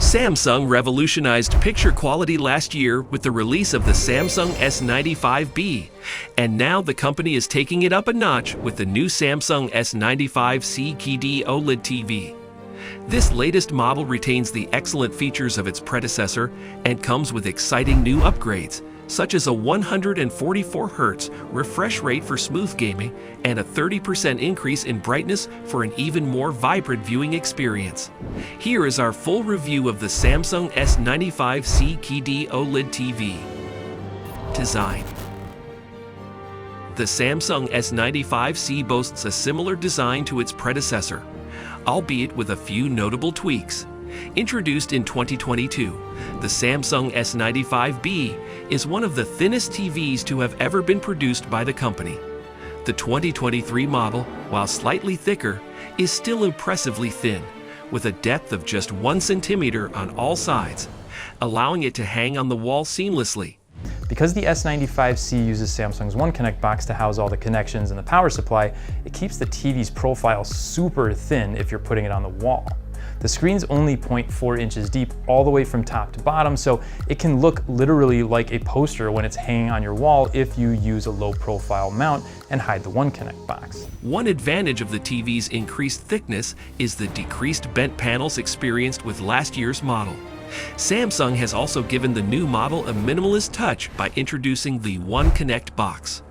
Samsung revolutionized picture quality last year with the release of the Samsung S95B, and now the company is taking it up a notch with the new Samsung S95C QD-OLED TV. This latest model retains the excellent features of its predecessor and comes with exciting new upgrades, such as a 144Hz refresh rate for smooth gaming and a 30% increase in brightness for an even more vibrant viewing experience. Here is our full review of the Samsung S95C QD-OLED TV. Design. The Samsung S95C boasts a similar design to its predecessor, albeit with a few notable tweaks. Introduced in 2022, the Samsung S95B is one of the thinnest TVs to have ever been produced by the company. The 2023 model, while slightly thicker, is still impressively thin, with a depth of just 1 centimeter on all sides, allowing it to hang on the wall seamlessly. Because the S95C uses Samsung's One Connect box to house all the connections and the power supply, it keeps the TV's profile super thin if you're putting it on the wall. The screen's only 0.4 inches deep all the way from top to bottom, so it can look literally like a poster when it's hanging on your wall if you use a low profile mount and hide the One Connect box. One advantage of the TV's increased thickness is the decreased bent panels experienced with last year's model. Samsung has also given the new model a minimalist touch by introducing the One Connect box.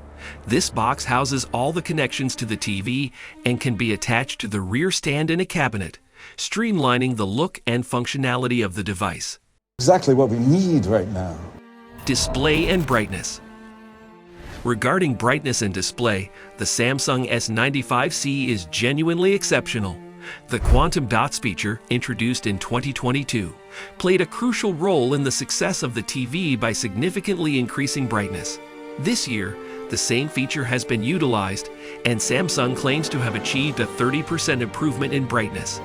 This box houses all the connections to the TV and can be attached to the rear stand in a cabinet, streamlining the look and functionality of the device. Exactly what we need right now. Display and brightness. Regarding brightness and display, the Samsung S95C is genuinely exceptional. The quantum dots feature, introduced in 2022, played a crucial role in the success of the TV by significantly increasing brightness. This year, the same feature has been utilized, and Samsung claims to have achieved a 30% improvement in brightness.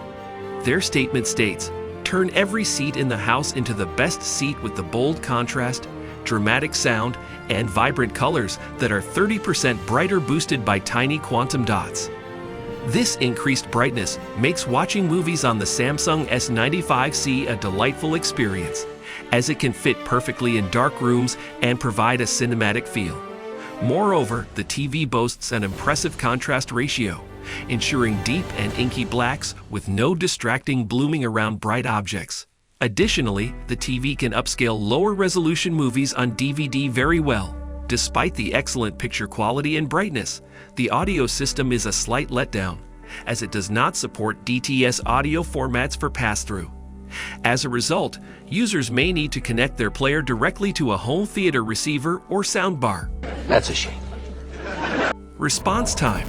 Their statement states, "Turn every seat in the house into the best seat with the bold contrast, dramatic sound, and vibrant colors that are 30% brighter boosted by tiny quantum dots." This increased brightness makes watching movies on the Samsung S95C a delightful experience, as it can fit perfectly in dark rooms and provide a cinematic feel. Moreover, the TV boasts an impressive contrast ratio, ensuring deep and inky blacks with no distracting blooming around bright objects. Additionally, the TV can upscale lower resolution movies on DVD very well. Despite the excellent picture quality and brightness, the audio system is a slight letdown, as it does not support DTS audio formats for pass-through. As a result, users may need to connect their player directly to a home theater receiver or soundbar. That's a shame. Response time.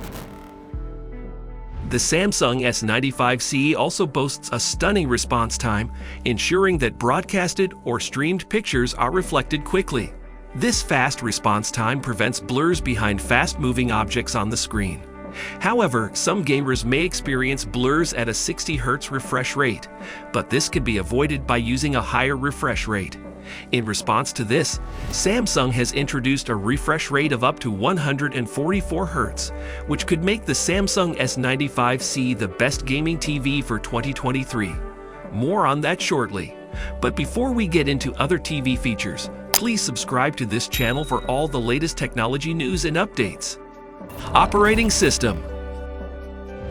The Samsung S95C also boasts a stunning response time, ensuring that broadcasted or streamed pictures are reflected quickly. This fast response time prevents blurs behind fast-moving objects on the screen. However, some gamers may experience blurs at a 60Hz refresh rate, but this can be avoided by using a higher refresh rate. In response to this, Samsung has introduced a refresh rate of up to 144Hz, which could make the Samsung S95C the best gaming TV for 2023. More on that shortly. But before we get into other TV features, please subscribe to this channel for all the latest technology news and updates. Operating system.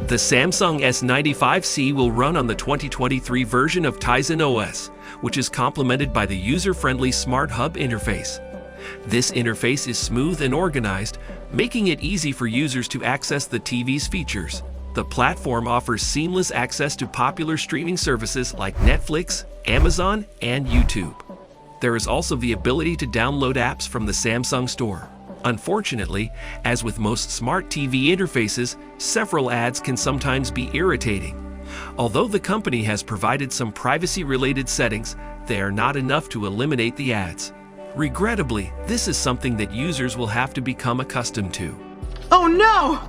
The Samsung S95C will run on the 2023 version of Tizen OS, which is complemented by the user-friendly Smart Hub interface. This interface is smooth and organized, making it easy for users to access the TV's features. The platform offers seamless access to popular streaming services like Netflix, Amazon, and YouTube. There is also the ability to download apps from the Samsung Store. Unfortunately, as with most smart TV interfaces, several ads can sometimes be irritating. Although the company has provided some privacy-related settings, they are not enough to eliminate the ads. Regrettably, this is something that users will have to become accustomed to. Oh no!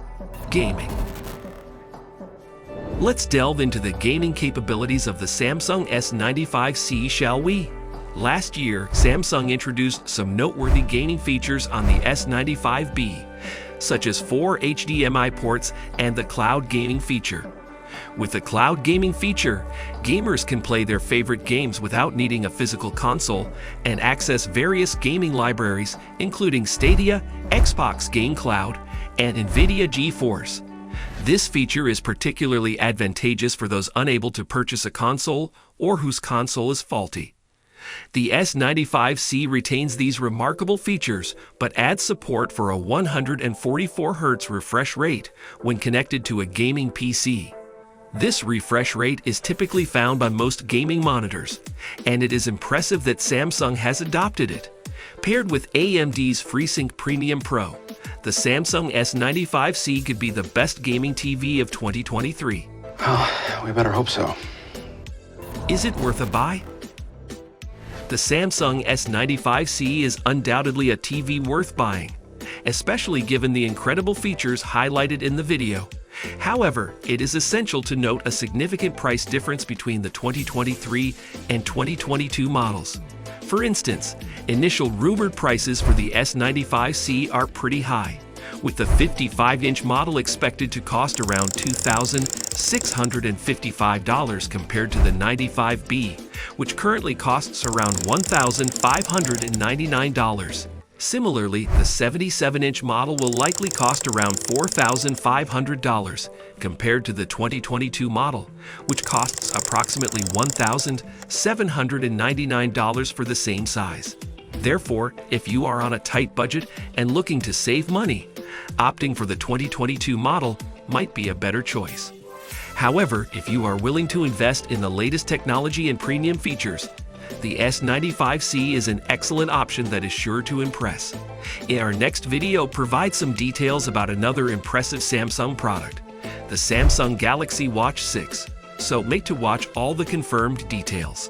Gaming. Let's delve into the gaming capabilities of the Samsung S95C, shall we? Last year, Samsung introduced some noteworthy gaming features on the S95B, such as 4 HDMI ports and the cloud gaming feature. With the cloud gaming feature, gamers can play their favorite games without needing a physical console and access various gaming libraries, including Stadia, Xbox Game Cloud, and NVIDIA GeForce. This feature is particularly advantageous for those unable to purchase a console or whose console is faulty. The S95C retains these remarkable features but adds support for a 144 Hz refresh rate when connected to a gaming PC. This refresh rate is typically found on most gaming monitors, and it is impressive that Samsung has adopted it. Paired with AMD's FreeSync Premium Pro, the Samsung S95C could be the best gaming TV of 2023. Well, we better hope so. Is it worth a buy? The Samsung S95C is undoubtedly a TV worth buying, especially given the incredible features highlighted in the video. However, it is essential to note a significant price difference between the 2023 and 2022 models. For instance, initial rumored prices for the S95C are pretty high, with the 55-inch model expected to cost around $2,655 compared to the 95B, which currently costs around $1,599. Similarly, the 77-inch model will likely cost around $4,500 compared to the 2022 model, which costs approximately $1,799 for the same size. Therefore, if you are on a tight budget and looking to save money, opting for the 2022 model might be a better choice. However, if you are willing to invest in the latest technology and premium features, the S95C is an excellent option that is sure to impress. In our next video, provide some details about another impressive Samsung product, the Samsung Galaxy Watch 6. So make to watch all the confirmed details.